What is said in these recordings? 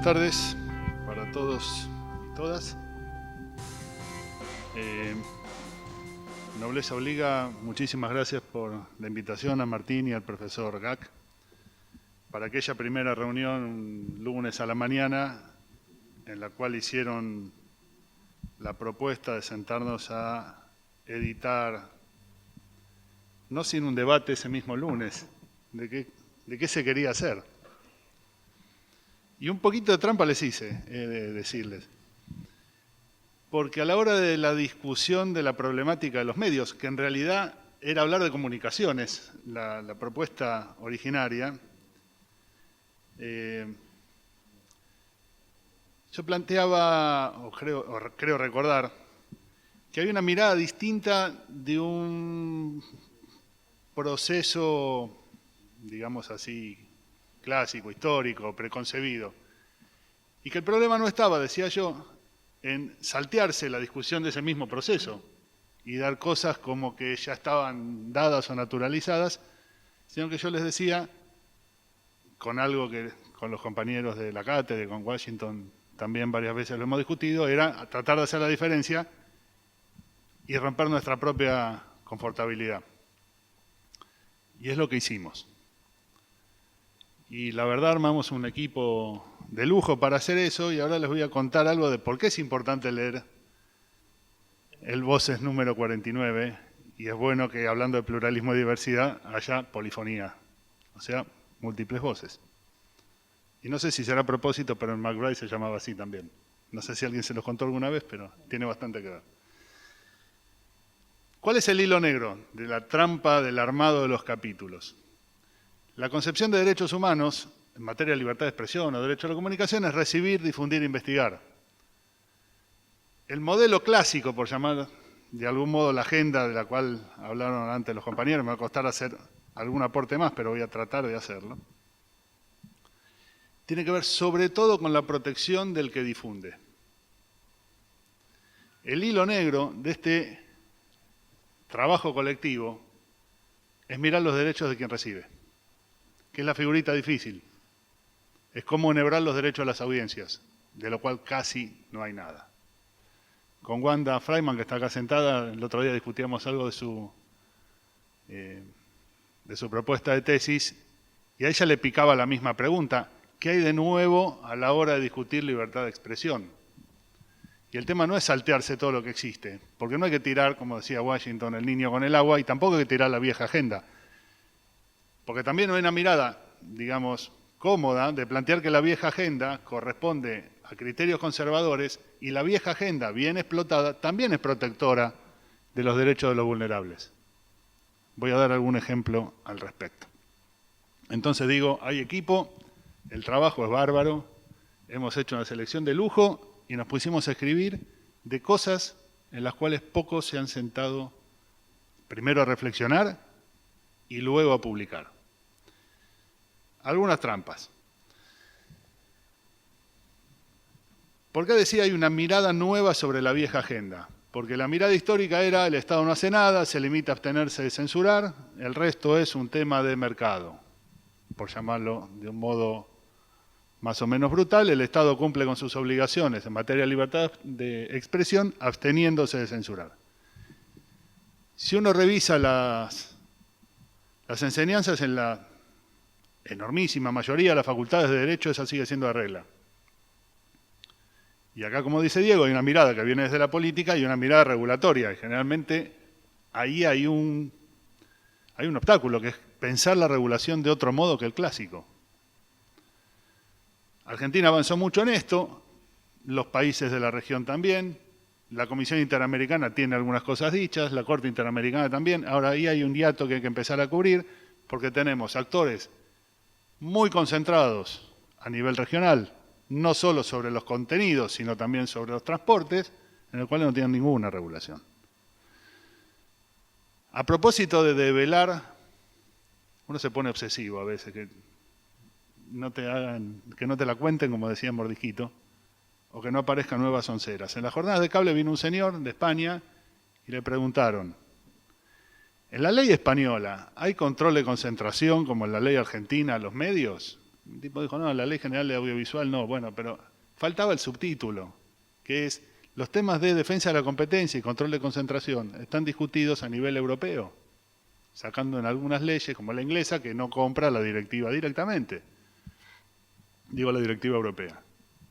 tardes para todos y todas. Nobleza obliga, muchísimas gracias por la invitación a Martín y al profesor Gac para aquella primera reunión lunes a la mañana en la cual hicieron la propuesta de sentarnos a editar, no sin un debate ese mismo lunes, de qué se quería hacer. Y un poquito de trampa les hice, he de decirles. Porque a la hora de la discusión de la problemática de los medios, que en realidad era hablar de comunicaciones, la propuesta originaria, yo planteaba, o creo recordar, que hay una mirada distinta de un proceso, digamos así, clásico, histórico, preconcebido. Y que el problema no estaba, decía yo, en saltearse la discusión de ese mismo proceso y dar cosas como que ya estaban dadas o naturalizadas, sino que yo les decía, con algo que con los compañeros de la cátedra, con Washington también varias veces lo hemos discutido, era tratar de hacer la diferencia y romper nuestra propia confortabilidad. Y es lo que hicimos. Y la verdad armamos un equipo de lujo para hacer eso y ahora les voy a contar algo de por qué es importante leer el Voces número 49 y es bueno que hablando de pluralismo y diversidad haya polifonía, o sea, múltiples voces. Y no sé si será a propósito, pero en McBride se llamaba así también. No sé si alguien se los contó alguna vez, pero tiene bastante que ver. ¿Cuál es el hilo negro de la trampa del armado de los capítulos? La concepción de derechos humanos, en materia de libertad de expresión o derecho a la comunicación, es recibir, difundir e investigar. El modelo clásico, por llamar de algún modo la agenda de la cual hablaron antes los compañeros, me va a costar hacer algún aporte más, pero voy a tratar de hacerlo, tiene que ver sobre todo con la protección del que difunde. El hilo negro de este trabajo colectivo es mirar los derechos de quien recibe, que es la figurita difícil. Es como enhebrar los derechos a las audiencias, de lo cual casi no hay nada. Con Wanda Freiman, que está acá sentada, el otro día discutíamos algo de su propuesta de tesis, y a ella le picaba la misma pregunta: ¿qué hay de nuevo a la hora de discutir libertad de expresión? Y el tema no es saltearse todo lo que existe, porque no hay que tirar, como decía Washington, el niño con el agua, y tampoco hay que tirar la vieja agenda. Porque también hay una mirada, digamos, cómoda de plantear que la vieja agenda corresponde a criterios conservadores y la vieja agenda, bien explotada, también es protectora de los derechos de los vulnerables. Voy a dar algún ejemplo al respecto. Entonces digo, hay equipo, el trabajo es bárbaro, hemos hecho una selección de lujo y nos pusimos a escribir de cosas en las cuales pocos se han sentado primero a reflexionar y luego a publicar. Algunas trampas. ¿Por qué decía hay una mirada nueva sobre la vieja agenda? Porque la mirada histórica era el Estado no hace nada, se limita a abstenerse de censurar, el resto es un tema de mercado. Por llamarlo de un modo más o menos brutal, el Estado cumple con sus obligaciones en materia de libertad de expresión absteniéndose de censurar. Si uno revisa las enseñanzas en la enormísima mayoría de las facultades de Derecho, esa sigue siendo la regla. Y acá, como dice Diego, hay una mirada que viene desde la política y una mirada regulatoria. Y generalmente ahí hay un obstáculo, que es pensar la regulación de otro modo que el clásico. Argentina avanzó mucho en esto, los países de la región también, la Comisión Interamericana tiene algunas cosas dichas, la Corte Interamericana también. Ahora ahí hay un hiato que hay que empezar a cubrir porque tenemos actores muy concentrados a nivel regional, no solo sobre los contenidos, sino también sobre los transportes, en el cual no tienen ninguna regulación. A propósito de develar, uno se pone obsesivo a veces, que no te la cuenten, como decía Mordijito, o que no aparezcan nuevas onceras. En las jornadas de cable vino un señor de España y le preguntaron: ¿en la ley española hay control de concentración como en la ley argentina a los medios? El tipo dijo, no, la Ley General de Audiovisual no. Bueno, pero faltaba el subtítulo, que es, los temas de defensa de la competencia y control de concentración están discutidos a nivel europeo, sacando en algunas leyes, como la inglesa, que no compra la directiva directamente. Digo la directiva europea,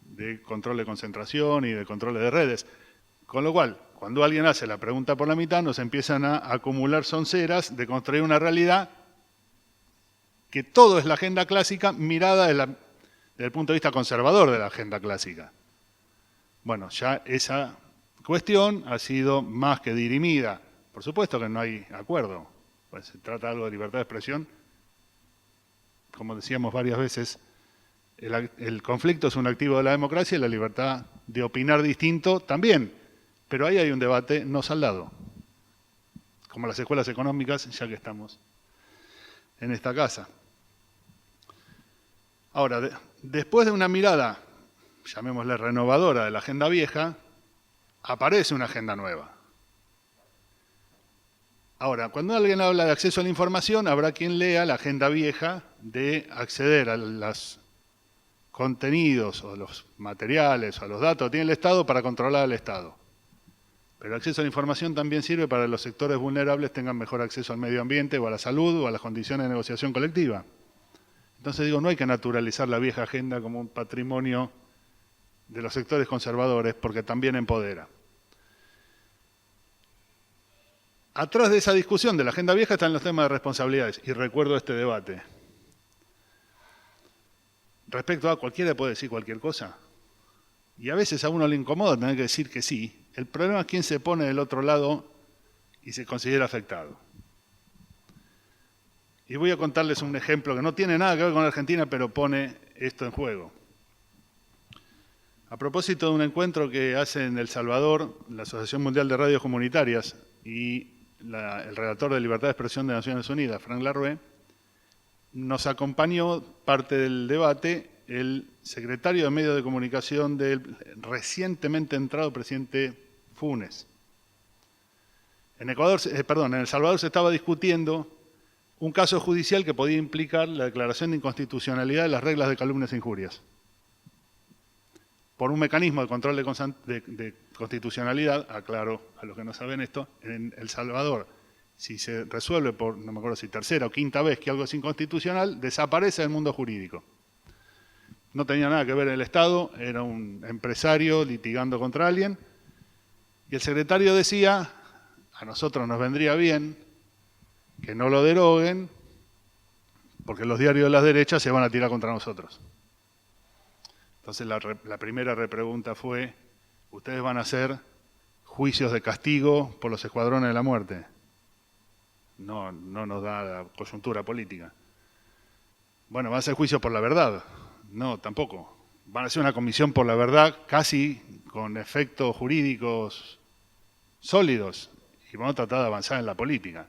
de control de concentración y de control de redes. Con lo cual, cuando alguien hace la pregunta por la mitad, nos empiezan a acumular sonceras de construir una realidad que todo es la agenda clásica mirada desde el punto de vista conservador de la agenda clásica. Bueno, ya esa cuestión ha sido más que dirimida. Por supuesto que no hay acuerdo, pues se trata de algo de libertad de expresión. Como decíamos varias veces, el conflicto es un activo de la democracia y la libertad de opinar distinto también. Pero ahí hay un debate no saldado, como las escuelas económicas, ya que estamos en esta casa. Ahora, después de una mirada, llamémosle renovadora, de la agenda vieja, aparece una agenda nueva. Ahora, cuando alguien habla de acceso a la información, habrá quien lea la agenda vieja de acceder a los contenidos o los materiales o a los datos que tiene el Estado para controlar al Estado. Pero el acceso a la información también sirve para que los sectores vulnerables tengan mejor acceso al medio ambiente o a la salud o a las condiciones de negociación colectiva. Entonces digo, no hay que naturalizar la vieja agenda como un patrimonio de los sectores conservadores, porque también empodera. Atrás de esa discusión de la agenda vieja están los temas de responsabilidades, y recuerdo este debate. Respecto a cualquiera puede decir cualquier cosa, y a veces a uno le incomoda tener que decir que sí. El problema es quién se pone del otro lado y se considera afectado. Y voy a contarles un ejemplo que no tiene nada que ver con Argentina, pero pone esto en juego. A propósito de un encuentro que hace en El Salvador la Asociación Mundial de Radios Comunitarias y el redactor de Libertad de Expresión de Naciones Unidas, Frank Larue, nos acompañó parte del debate el secretario de Medios de Comunicación del recientemente entrado presidente Funes. En El Salvador se estaba discutiendo un caso judicial que podía implicar la declaración de inconstitucionalidad de las reglas de calumnias e injurias. Por un mecanismo de control de constitucionalidad, aclaro a los que no saben esto, en El Salvador, si se resuelve por, no me acuerdo si tercera o quinta vez que algo es inconstitucional, desaparece del mundo jurídico. No tenía nada que ver el Estado, era un empresario litigando contra alguien, y el secretario decía, a nosotros nos vendría bien que no lo deroguen, porque los diarios de las derechas se van a tirar contra nosotros. Entonces la primera repregunta fue, ¿ustedes van a hacer juicios de castigo por los escuadrones de la muerte? No nos da la coyuntura política. Bueno, ¿van a hacer juicios por la verdad? No, tampoco. Van a hacer una comisión por la verdad casi con efectos jurídicos sólidos y van a tratar de avanzar en la política.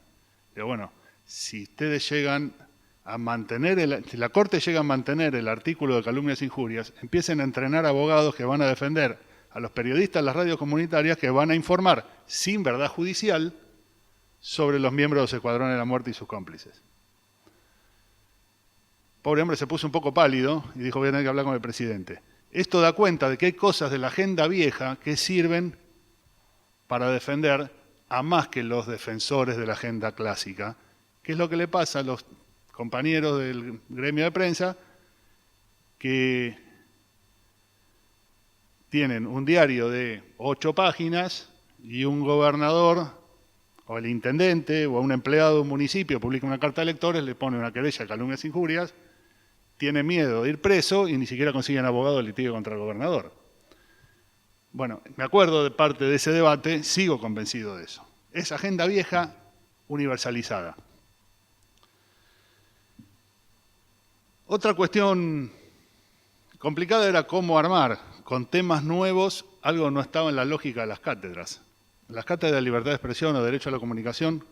Pero bueno, si ustedes llegan a mantener, si la Corte llega a mantener el artículo de calumnias e injurias, empiecen a entrenar abogados que van a defender a los periodistas de las radios comunitarias que van a informar sin verdad judicial sobre los miembros de los escuadrones de la muerte y sus cómplices. Pobre hombre se puso un poco pálido y dijo, voy a tener que hablar con el presidente. Esto da cuenta de que hay cosas de la agenda vieja que sirven para defender a más que los defensores de la agenda clásica, que es lo que le pasa a los compañeros del gremio de prensa que tienen un diario de 8 páginas y un gobernador o el intendente o un empleado de un municipio publica una carta de electores, le pone una querella de calumnias e injurias, tiene miedo de ir preso y ni siquiera consiguen abogado de litigio contra el gobernador. Bueno, me acuerdo de parte de ese debate, sigo convencido de eso. Es agenda vieja universalizada. Otra cuestión complicada era cómo armar con temas nuevos algo que no estaba en la lógica de las cátedras. Las cátedras de libertad de expresión o derecho a la comunicación,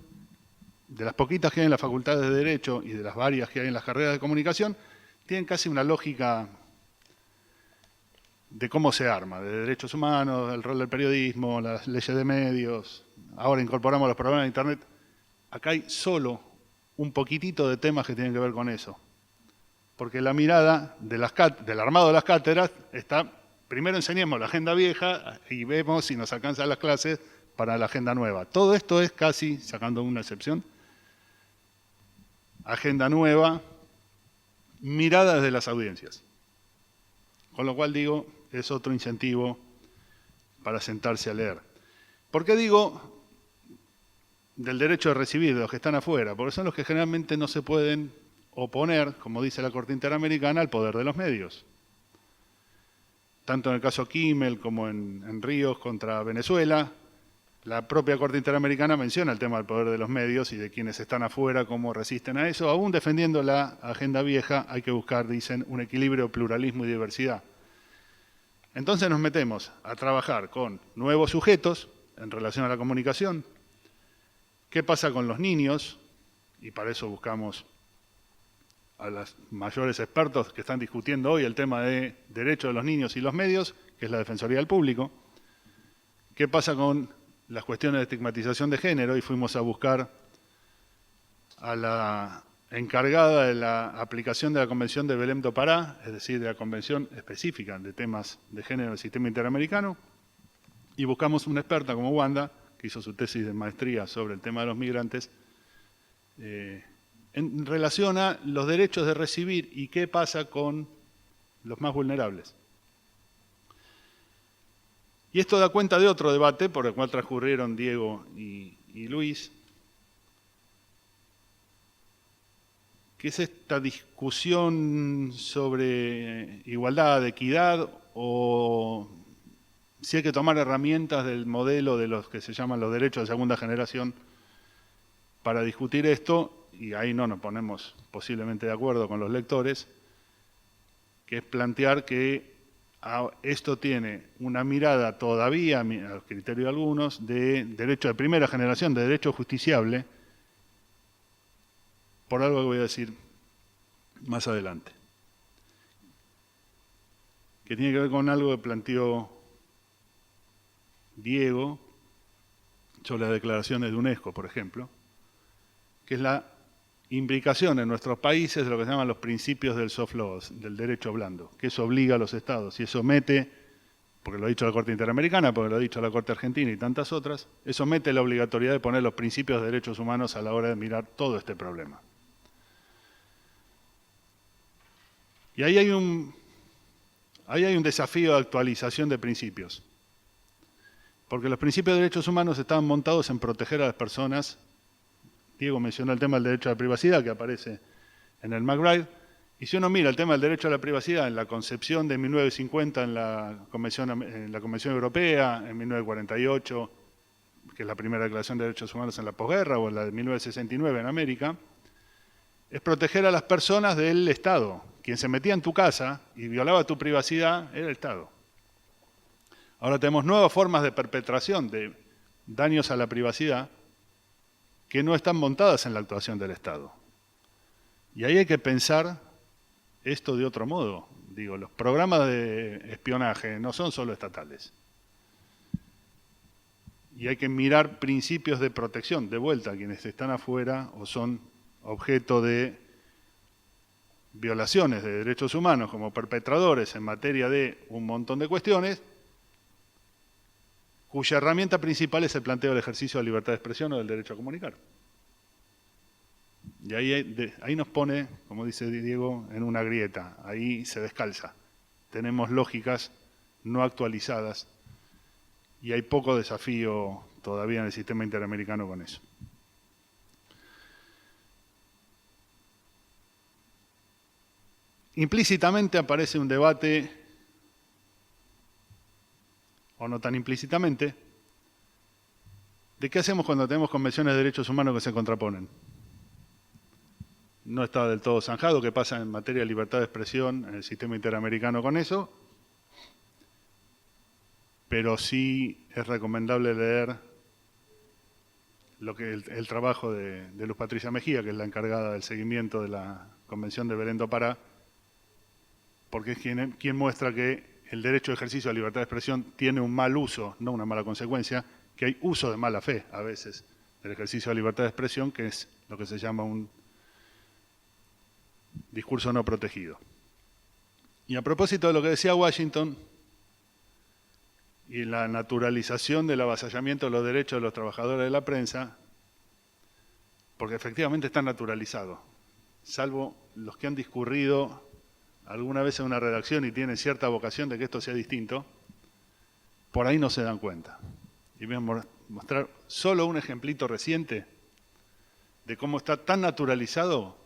de las poquitas que hay en las facultades de Derecho y de las varias que hay en las carreras de comunicación, tienen casi una lógica de cómo se arma, de derechos humanos, el rol del periodismo, las leyes de medios, ahora incorporamos los programas de Internet. Acá hay solo un poquitito de temas que tienen que ver con eso. porque la mirada del armado de las cátedras está, primero enseñemos la agenda vieja y vemos si nos alcanzan las clases para la agenda nueva. Todo esto es casi, sacando una excepción, agenda nueva, mirada desde las audiencias. Con lo cual digo, es otro incentivo para sentarse a leer. ¿Por qué digo del derecho de recibir, de los que están afuera? Porque son los que generalmente no se pueden oponer, como dice la Corte Interamericana, al poder de los medios. Tanto en el caso Kimmel como en Ríos contra Venezuela, la propia Corte Interamericana menciona el tema del poder de los medios y de quienes están afuera, cómo resisten a eso. Aún defendiendo la agenda vieja, hay que buscar, dicen, un equilibrio, pluralismo y diversidad. Entonces nos metemos a trabajar con nuevos sujetos en relación a la comunicación. ¿Qué pasa con los niños? Y para eso buscamos a los mayores expertos que están discutiendo hoy el tema de derechos de los niños y los medios, que es la Defensoría del Público. ¿Qué pasa con las cuestiones de estigmatización de género? Y fuimos a buscar a la encargada de la aplicación de la Convención de Belém do Pará, es decir, de la Convención específica de temas de género en el sistema interamericano, y buscamos una experta como Wanda, que hizo su tesis de maestría sobre el tema de los migrantes, en relación a los derechos de recibir y qué pasa con los más vulnerables. Y esto da cuenta de otro debate por el cual transcurrieron Diego y Luis, que es esta discusión sobre igualdad, equidad, o si hay que tomar herramientas del modelo de los que se llaman los derechos de segunda generación para discutir esto, y ahí no nos ponemos posiblemente de acuerdo con los lectores, que es plantear que esto tiene una mirada todavía, al criterio de algunos, de derecho de primera generación, de derecho justiciable, por algo que voy a decir más adelante, que tiene que ver con algo que planteó Diego sobre las declaraciones de UNESCO, por ejemplo, que es la implicación en nuestros países de lo que se llaman los principios del soft law, del derecho blando, que eso obliga a los estados y eso mete, porque lo ha dicho la Corte Interamericana, porque lo ha dicho la Corte Argentina y tantas otras, eso mete la obligatoriedad de poner los principios de derechos humanos a la hora de mirar todo este problema. Y ahí hay un desafío de actualización de principios. Porque los principios de derechos humanos estaban montados en proteger a las personas. Diego mencionó el tema del derecho a la privacidad que aparece en el McBride. Y si uno mira el tema del derecho a la privacidad en la concepción de 1950 en la Convención Europea, en 1948, que es la primera declaración de derechos humanos en la posguerra, o en la de 1969 en América, es proteger a las personas del Estado. Quien se metía en tu casa y violaba tu privacidad era el Estado. Ahora tenemos nuevas formas de perpetración de daños a la privacidad que no están montadas en la actuación del Estado. Y ahí hay que pensar esto de otro modo. Digo, los programas de espionaje no son solo estatales. Y hay que mirar principios de protección, de vuelta, a quienes están afuera o son objeto de violaciones de derechos humanos como perpetradores en materia de un montón de cuestiones, cuya herramienta principal es el planteo del ejercicio de libertad de expresión o del derecho a comunicar. Y ahí nos pone, como dice Diego, en una grieta, ahí se descalza. Tenemos lógicas no actualizadas y hay poco desafío todavía en el sistema interamericano con eso. Implícitamente aparece un debate, o no tan implícitamente, de qué hacemos cuando tenemos convenciones de derechos humanos que se contraponen. No está del todo zanjado qué pasa en materia de libertad de expresión en el sistema interamericano con eso, pero sí es recomendable leer el trabajo de Luz Patricia Mejía, que es la encargada del seguimiento de la Convención de Belém do Pará, porque es quien muestra que el derecho de ejercicio de libertad de expresión tiene un mal uso, no una mala consecuencia, que hay uso de mala fe a veces del ejercicio de libertad de expresión, que es lo que se llama discurso no protegido. Y a propósito de lo que decía Washington y la naturalización del avasallamiento de los derechos de los trabajadores de la prensa, porque efectivamente está naturalizado, salvo los que han discurrido alguna vez en una redacción y tienen cierta vocación de que esto sea distinto, por ahí no se dan cuenta. Y voy a mostrar solo un ejemplito reciente de cómo está tan naturalizado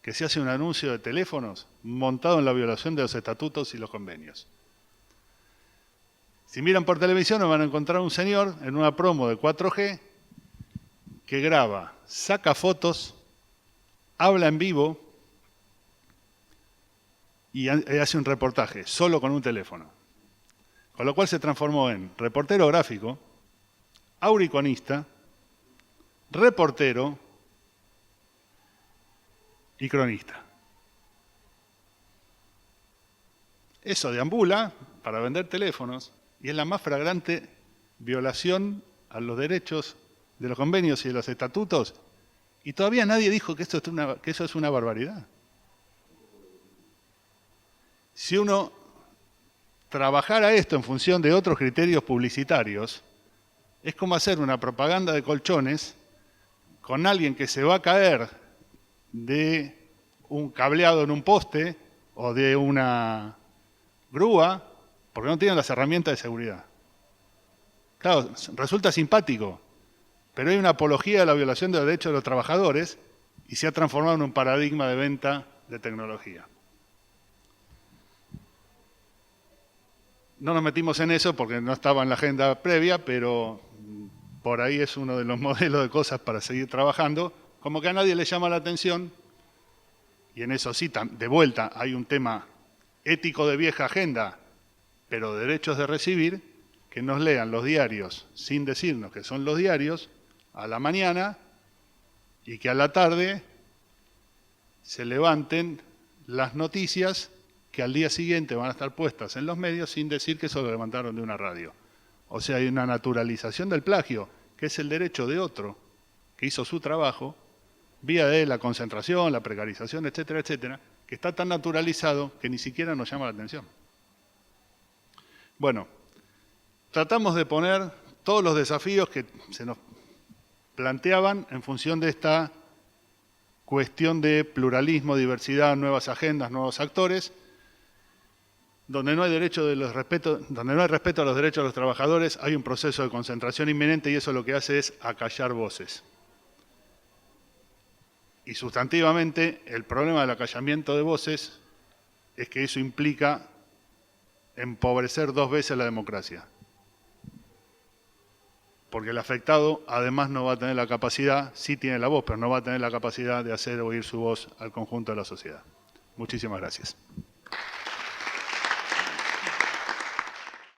que se hace un anuncio de teléfonos montado en la violación de los estatutos y los convenios. Si miran por televisión van a encontrar un señor en una promo de 4G que graba, saca fotos, habla en vivo y hace un reportaje solo con un teléfono. Con lo cual se transformó en reportero gráfico, auriconista, reportero y cronista. Eso deambula para vender teléfonos y es la más flagrante violación a los derechos de los convenios y de los estatutos. Y todavía nadie dijo que eso es una barbaridad. Si uno trabajara esto en función de otros criterios publicitarios, es como hacer una propaganda de colchones con alguien que se va a caer de un cableado en un poste o de una grúa porque no tienen las herramientas de seguridad. Claro, resulta simpático, pero hay una apología de la violación de los derechos de los trabajadores y se ha transformado en un paradigma de venta de tecnología. No nos metimos en eso porque no estaba en la agenda previa, pero por ahí es uno de los modelos de cosas para seguir trabajando. Como que a nadie le llama la atención, y en eso sí, de vuelta, hay un tema ético de vieja agenda, pero de derechos de recibir, que nos lean los diarios sin decirnos que son los diarios a la mañana y que a la tarde se levanten las noticias que al día siguiente van a estar puestas en los medios sin decir que eso lo levantaron de una radio. O sea, hay una naturalización del plagio, que es el derecho de otro que hizo su trabajo, vía de la concentración, la precarización, etcétera, etcétera, que está tan naturalizado que ni siquiera nos llama la atención. Bueno, tratamos de poner todos los desafíos que se nos planteaban en función de esta cuestión de pluralismo, diversidad, nuevas agendas, nuevos actores. Donde no hay donde no hay respeto a los derechos de los trabajadores, hay un proceso de concentración inminente y eso lo que hace es acallar voces. Y sustantivamente, el problema del acallamiento de voces es que eso implica empobrecer 2 veces la democracia. Porque el afectado además no va a tener la capacidad, sí tiene la voz, pero no va a tener la capacidad de hacer oír su voz al conjunto de la sociedad. Muchísimas gracias.